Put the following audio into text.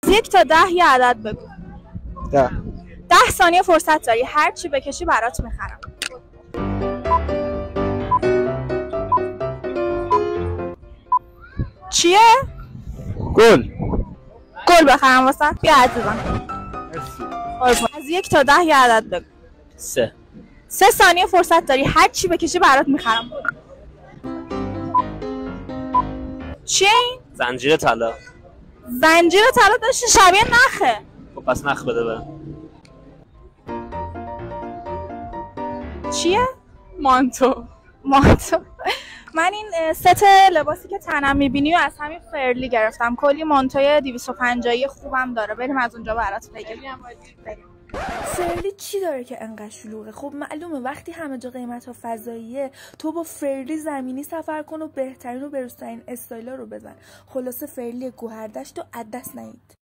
1 تا 10 یه عدد بگو. 10. 10 ثانیه فرصت داری، هر چی بکشی برات میخرم. چیه؟ گل. گل بخرم واسه؟ بیا عزیزم. مرسی. از 1 تا 10 یه عدد بگو. 3. 3 ثانیه فرصت داری، هر چی بکشی برات میخرم. چیه این؟ زنجیر طلا. زنجیر طلا داشتی شبیه نخه. خب پس نخ بده به. چیه؟ مانتو. مانتو. من این ست لباسی که تنم میبینی و از همین فرلی گرفتم. کلی مانتوی 250 خوبم داره. بریم از اونجا برات بگم. فرلی چی داره که انقدر شلوغه؟ خب معلومه وقتی همه جا قیمت ها فضاییه، تو با فرلی زمینی سفر کن و بهترین و بروزترین استایلا رو بزن. خلاصه فرلی گوهردشت و عدس نهید.